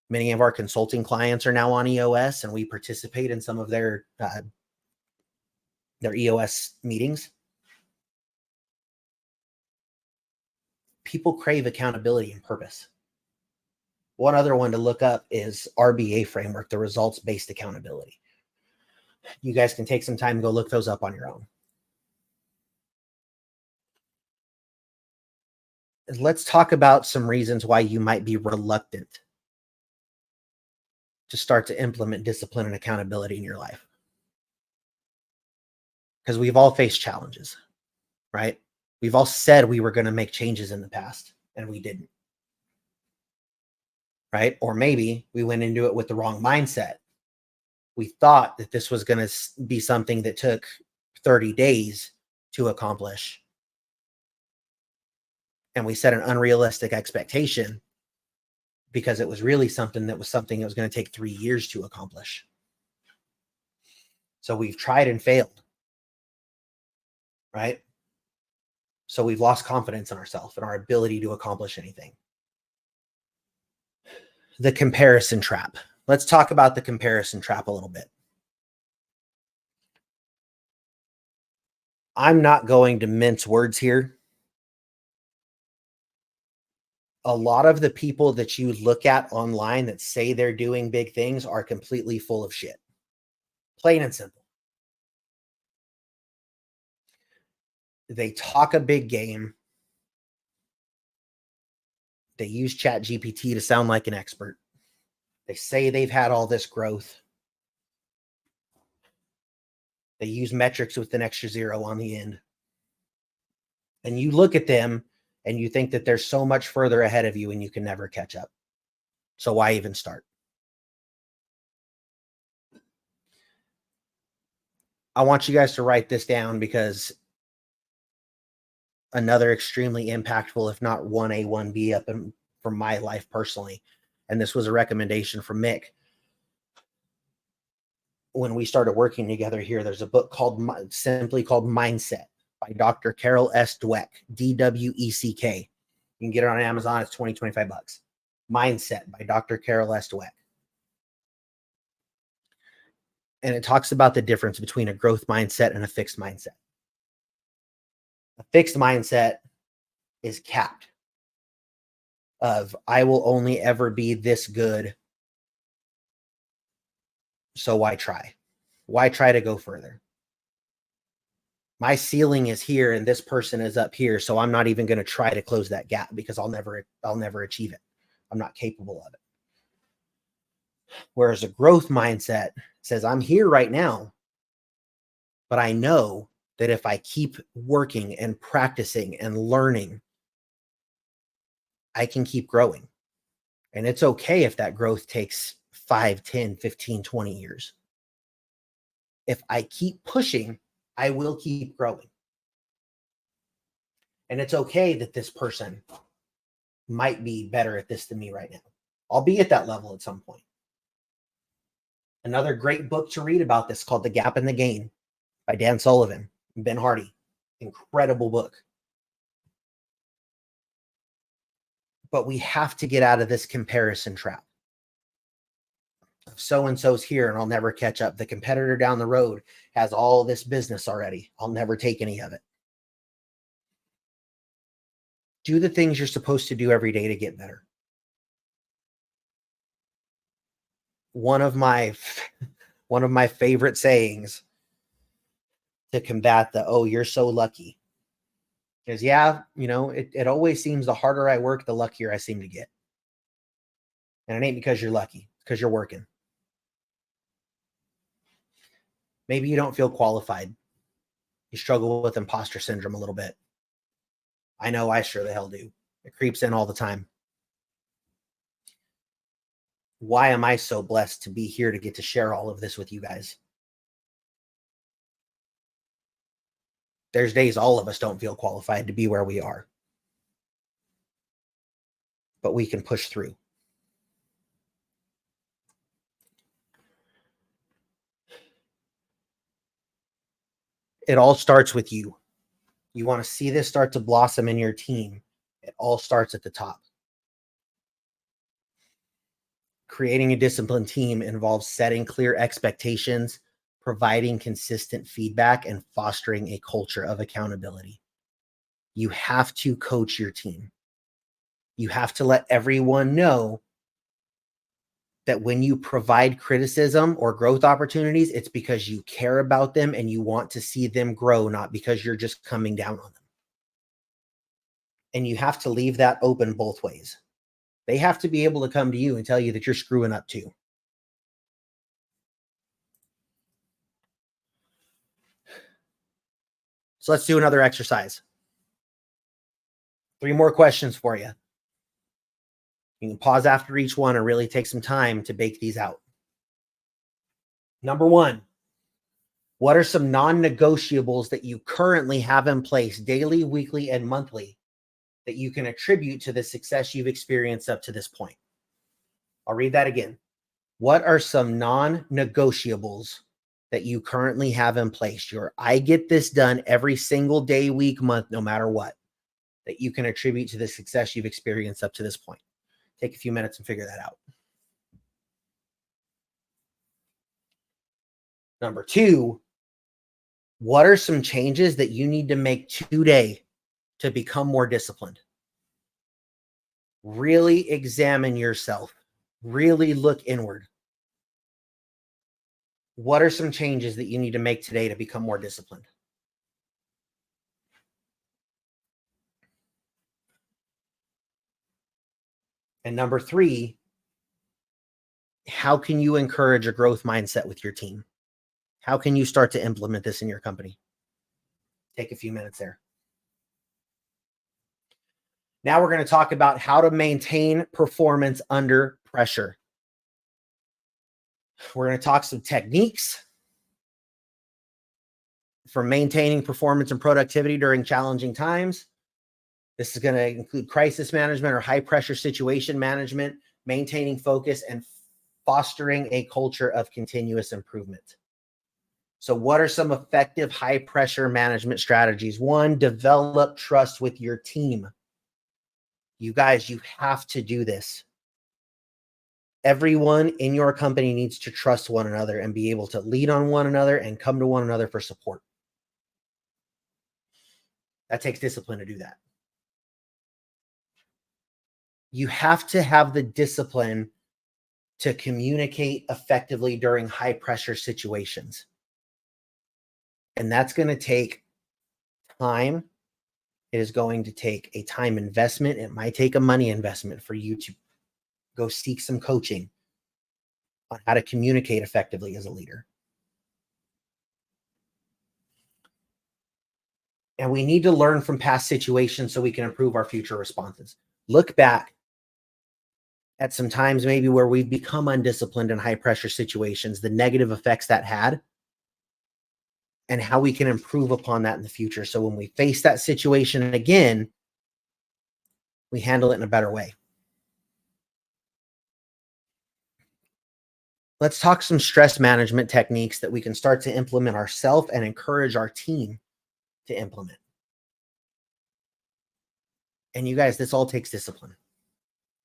Many of our consulting clients are now on EOS, and we participate in some of their EOS meetings. People crave accountability and purpose. One other one to look up is RBA framework, the results-based accountability. You guys can take some time to go look those up on your own. Let's talk about some reasons why you might be reluctant to start to implement discipline and accountability in your life. Because we've all faced challenges, right? We've all said we were going to make changes in the past, and we didn't. Right? Or maybe we went into it with the wrong mindset. We thought that this was going to be something that took 30 days to accomplish. And we set an unrealistic expectation because it was really something that was going to take 3 years to accomplish. So we've tried and failed. Right? So we've lost confidence in ourselves and our ability to accomplish anything. The comparison trap. Let's talk about the comparison trap a little bit. I'm not going to mince words here. A lot of the people that you look at online that say they're doing big things are completely full of shit. Plain and simple. They talk a big game. They use ChatGPT to sound like an expert. They say they've had all this growth. They use metrics with an extra zero on the end. And you look at them and you think that they're so much further ahead of you and you can never catch up. So why even start? I want you guys to write this down, because another extremely impactful, if not 1A, 1B up from my life personally, and this was a recommendation from Mick. When we started working together here, there's a book simply called Mindset by Dr. Carol S. Dweck, D-W-E-C-K. You can get it on Amazon. It's $20-25. Mindset by Dr. Carol S. Dweck. And it talks about the difference between a growth mindset and a fixed mindset. A fixed mindset is capped. Of, I will only ever be this good, so why try? Why try to go further? My ceiling is here and this person is up here, so I'm not even going to try to close that gap, because I'll never achieve it. I'm not capable of it. Whereas a growth mindset says, I'm here right now, but I know that if I keep working and practicing and learning, I can keep growing. And it's okay if that growth takes 5, 10, 15, 20 years. If I keep pushing, I will keep growing. And it's okay that this person might be better at this than me right now. I'll be at that level at some point. Another great book to read about this called The Gap and the Gain by Dan Sullivan and Ben Hardy. Incredible book. But we have to get out of this comparison trap. So-and-so's here and I'll never catch up. The competitor down the road has all this business already. I'll never take any of it. Do the things you're supposed to do every day to get better. One of my favorite sayings to combat the, oh, you're so lucky, is, yeah, it always seems the harder I work, the luckier I seem to get. And it ain't because you're lucky, it's because you're working. Maybe you don't feel qualified. You struggle with imposter syndrome a little bit. I know I sure the hell do. It creeps in all the time. Why am I so blessed to be here to get to share all of this with you guys? There's days all of us don't feel qualified to be where we are. But we can push through. It all starts with you. You want to see this start to blossom in your team. It all starts at the top. Creating a disciplined team involves setting clear expectations, providing consistent feedback, and fostering a culture of accountability. You have to coach your team. You have to let everyone know that when you provide criticism or growth opportunities, it's because you care about them and you want to see them grow, not because you're just coming down on them. And you have to leave that open both ways. They have to be able to come to you and tell you that you're screwing up too. So let's do another exercise. 3 more questions for you. You can pause after each one and really take some time to bake these out. Number 1, what are some non-negotiables that you currently have in place daily, weekly, and monthly that you can attribute to the success you've experienced up to this point? I'll read that again. What are some non-negotiables that you currently have in place? I get this done every single day, week, month, no matter what, that you can attribute to the success you've experienced up to this point. Take a few minutes and figure that out. Number 2, what are some changes that you need to make today to become more disciplined? Really examine yourself. Really look inward. What are some changes that you need to make today to become more disciplined? And number 3, how can you encourage a growth mindset with your team? How can you start to implement this in your company? Take a few minutes there. Now we're going to talk about how to maintain performance under pressure. We're going to talk some techniques for maintaining performance and productivity during challenging times. This is going to include crisis management or high pressure situation management, maintaining focus, and fostering a culture of continuous improvement. So what are some effective high pressure management strategies? 1, develop trust with your team. You guys, you have to do this. Everyone in your company needs to trust one another and be able to lean on one another and come to one another for support. That takes discipline to do that. You have to have the discipline to communicate effectively during high pressure situations. And that's going to take time. It is going to take a time investment. It might take a money investment for you to go seek some coaching on how to communicate effectively as a leader. And we need to learn from past situations so we can improve our future responses. Look back at some times maybe where we've become undisciplined in high pressure situations, the negative effects that had, and how we can improve upon that in the future. So when we face that situation again, we handle it in a better way. Let's talk some stress management techniques that we can start to implement ourselves and encourage our team to implement. And you guys, this all takes discipline.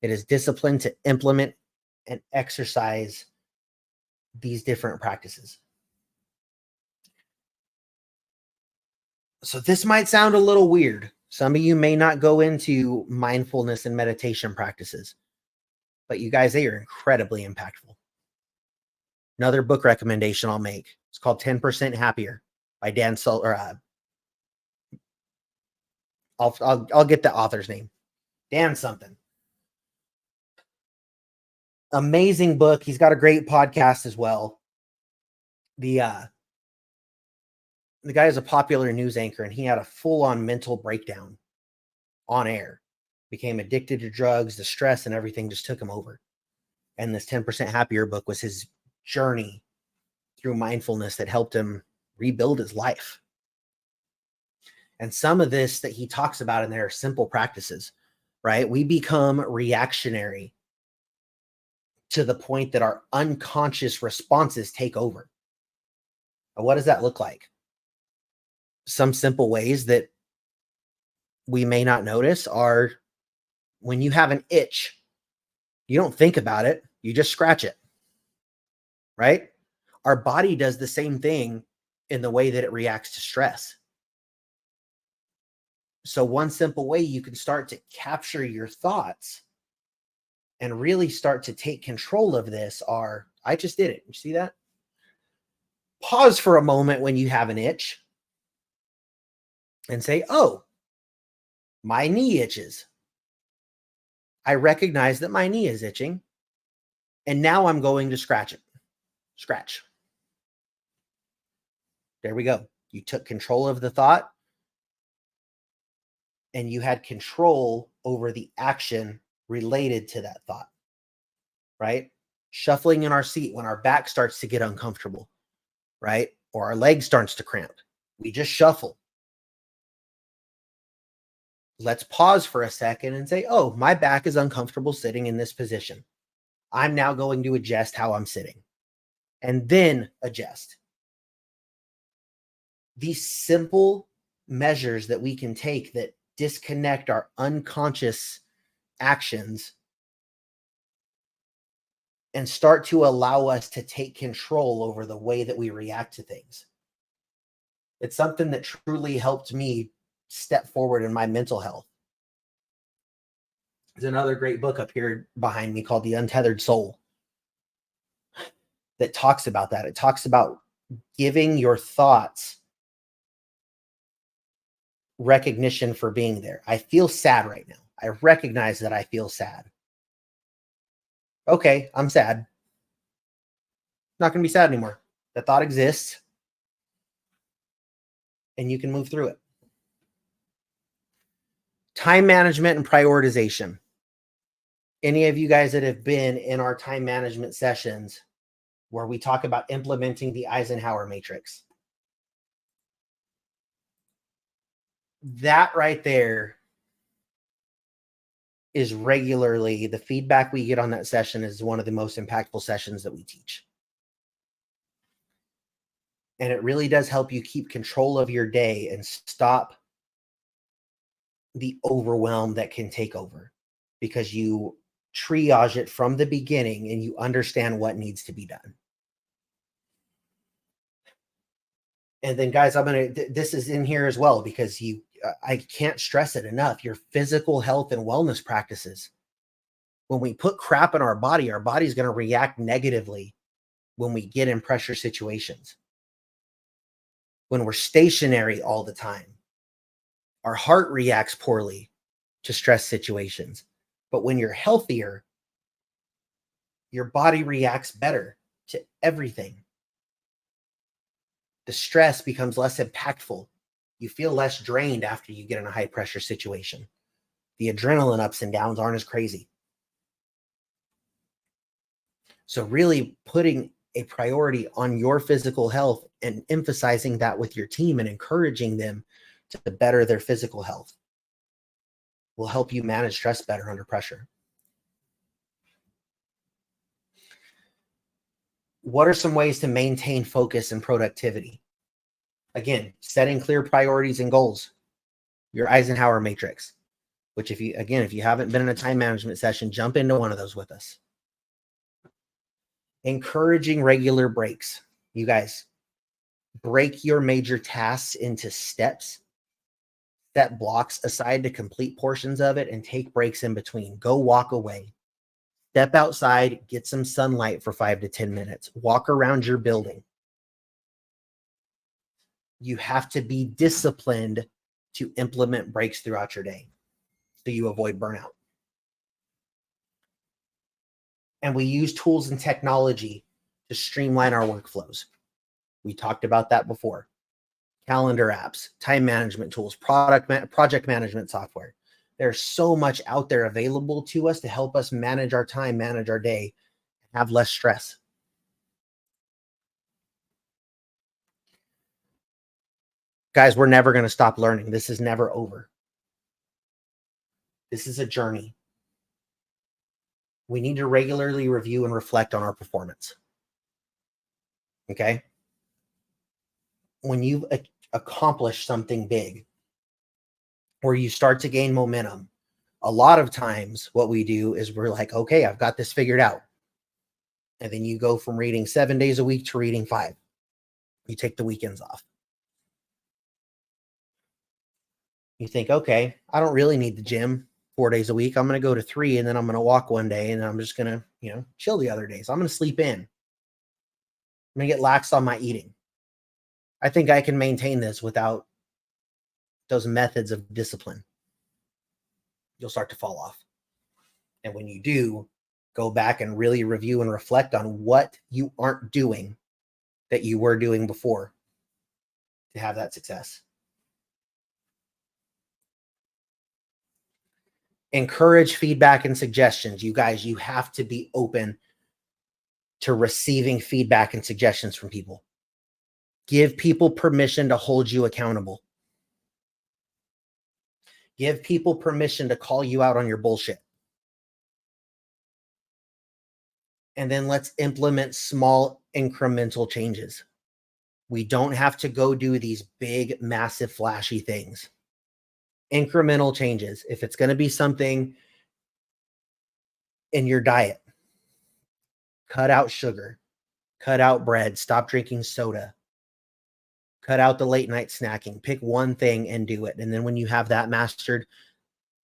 It is discipline to implement and exercise these different practices. So this might sound a little weird. Some of you may not go into mindfulness and meditation practices, but you guys, they are incredibly impactful. Another book recommendation I'll make. It's called 10% Happier by Dan I'll get the author's name. Dan something. Amazing book. He's got a great podcast as well. The guy is a popular news anchor, and he had a full-on mental breakdown on air. Became addicted to drugs, the stress and everything just took him over. And this 10% Happier book was his journey through mindfulness that helped him rebuild his life. And some of this that he talks about in there are simple practices, right? We become reactionary to the point that our unconscious responses take over. And what does that look like? Some simple ways that we may not notice are when you have an itch, you don't think about it, you just scratch it, right? Our body does the same thing in the way that it reacts to stress. So one simple way you can start to capture your thoughts and really start to take control of this are, I just did it. You see that? Pause for a moment when you have an itch and say, oh, my knee itches. I recognize that my knee is itching. And now I'm going to scratch it. Scratch. There we go. You took control of the thought and you had control over the action related to that thought, right? Shuffling in our seat when our back starts to get uncomfortable, right? Or our leg starts to cramp. We just shuffle. Let's pause for a second and say, oh, my back is uncomfortable sitting in this position. I'm now going to adjust how I'm sitting and then adjust. These simple measures that we can take that disconnect our unconscious actions and start to allow us to take control over the way that we react to things. It's something that truly helped me step forward in my mental health. There's another great book up here behind me called The Untethered Soul that talks about that. It talks about giving your thoughts recognition for being there. I feel sad right now. I recognize that I feel sad. Okay, I'm sad. Not going to be sad anymore. The thought exists and you can move through it. Time management and prioritization. Any of you guys that have been in our time management sessions where we talk about implementing the Eisenhower matrix, that right there is regularly the feedback we get on that session is one of the most impactful sessions that we teach. And it really does help you keep control of your day and stop the overwhelm that can take over because you triage it from the beginning and you understand what needs to be done. And then guys, this is in here as well because I can't stress it enough. Your physical health and wellness practices. When we put crap in our body's going to react negatively when we get in pressure situations. When we're stationary all the time, our heart reacts poorly to stress situations. But when you're healthier, your body reacts better to everything. The stress becomes less impactful You feel less drained after you get in a high pressure situation. The adrenaline ups and downs aren't as crazy. So really putting a priority on your physical health and emphasizing that with your team and encouraging them to better their physical health will help you manage stress better under pressure. What are some ways to maintain focus and productivity? Again, setting clear priorities and goals. Your Eisenhower matrix, which if you haven't been in a time management session, jump into one of those with us. Encouraging regular breaks. You guys, break your major tasks into steps, set blocks aside to complete portions of it, and take breaks in between. Go walk away. Step outside, get some sunlight for 5 to 10 minutes. Walk around your building. You have to be disciplined to implement breaks throughout your day so you avoid burnout. And we use tools and technology to streamline our workflows. We talked about that before. Calendar apps, time management tools, project management software. There's so much out there available to us to help us manage our time, manage our day, and have less stress. Guys, we're never going to stop learning. This is never over. This is a journey. We need to regularly review and reflect on our performance. Okay? When you've accomplished something big or you start to gain momentum, a lot of times what we do is we're like, okay, I've got this figured out. And then you go from reading 7 days a week to reading 5. You take the weekends off. You think, okay, I don't really need the gym 4 days a week. I'm going to go to 3, and then I'm going to walk one day, and then I'm just going to, chill the other days. I'm going to sleep in. I'm going to get lax on my eating. I think I can maintain this without those methods of discipline. You'll start to fall off. And when you do, go back and really review and reflect on what you aren't doing that you were doing before to have that success. Encourage feedback and suggestions. You guys, you have to be open to receiving feedback and suggestions from people. Give people permission to hold you accountable. Give people permission to call you out on your bullshit. And then let's implement small incremental changes. We don't have to go do these big, massive, flashy things. Incremental changes. If it's going to be something in your diet, cut out sugar, cut out bread, stop drinking soda, cut out the late night snacking, pick one thing and do it. And then when you have that mastered,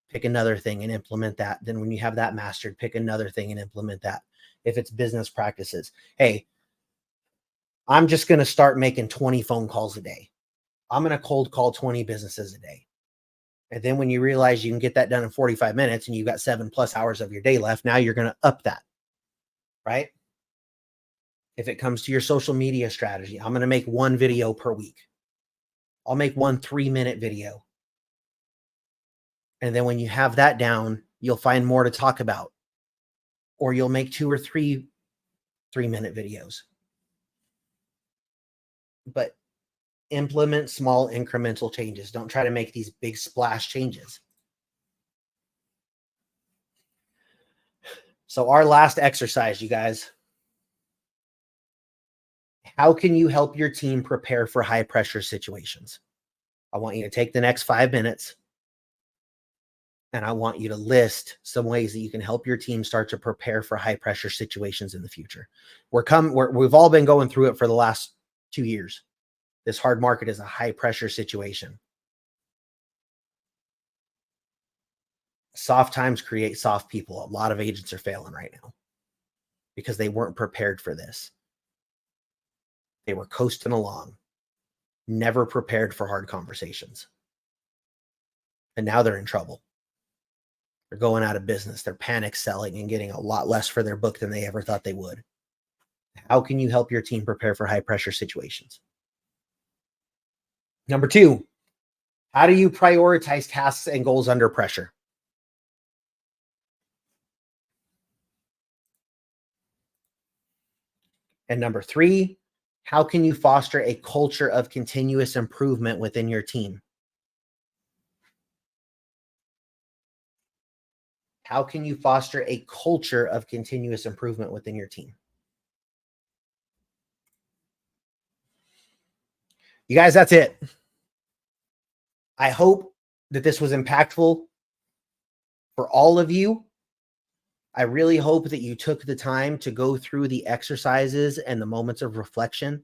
pick another thing and implement that. Then when you have that mastered, pick another thing and implement that. If it's business practices, hey, I'm just going to start making 20 phone calls a day. I'm going to cold call 20 businesses a day. And then when you realize you can get that done in 45 minutes and you've got 7+ hours of your day left, now you're going to up that, right? If it comes to your social media strategy, I'm going to make 1 video per week. I'll make 1 3-minute video. And then when you have that down, you'll find more to talk about. Or you'll make 2 or 3 3-minute videos. But implement small incremental changes. Don't try to make these big splash changes. So our last exercise, you guys. How can you help your team prepare for high pressure situations? I want you to take the next 5 minutes and I want you to list some ways that you can help your team start to prepare for high pressure situations in the future. We've all been going through it for the last 2 years. This hard market is a high pressure situation. Soft times create soft people. A lot of agents are failing right now because they weren't prepared for this. They were coasting along, never prepared for hard conversations. And now they're in trouble. They're going out of business. They're panic selling and getting a lot less for their book than they ever thought they would. How can you help your team prepare for high pressure situations? Number 2, How do you prioritize tasks and goals under pressure? And number 3, how can you foster a culture of continuous improvement within your team? How can you foster a culture of continuous improvement within your team? You guys, that's it. I hope that this was impactful for all of you. I really hope that you took the time to go through the exercises and the moments of reflection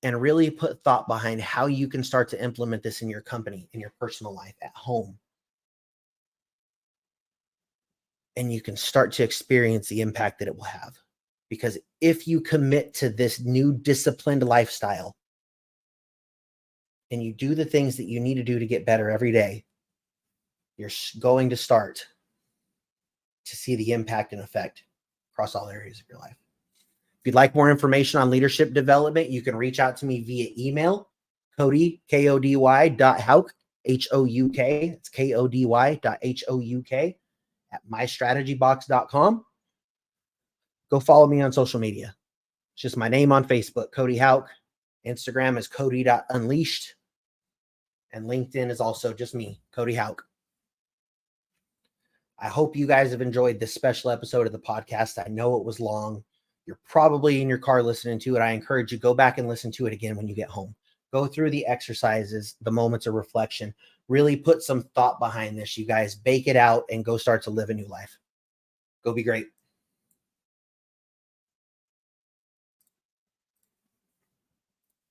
and really put thought behind how you can start to implement this in your company, in your personal life, at home. And you can start to experience the impact that it will have. Because if you commit to this new disciplined lifestyle and you do the things that you need to do to get better every day, you're going to start to see the impact and effect across all areas of your life. If you'd like more information on leadership development, you can reach out to me via email, Kody, Kody.Houk, H-O-U-K. It's Kody.Houk at mystrategybox.com. Go follow me on social media. It's just my name on Facebook, Kody Houk. Instagram is Kody.Unleashed. And LinkedIn is also just me, Kody Houk. I hope you guys have enjoyed this special episode of the podcast. I know it was long. You're probably in your car listening to it. I encourage you, go back and listen to it again when you get home. Go through the exercises, the moments of reflection. Really put some thought behind this, you guys. Bake it out and go start to live a new life. Go be great.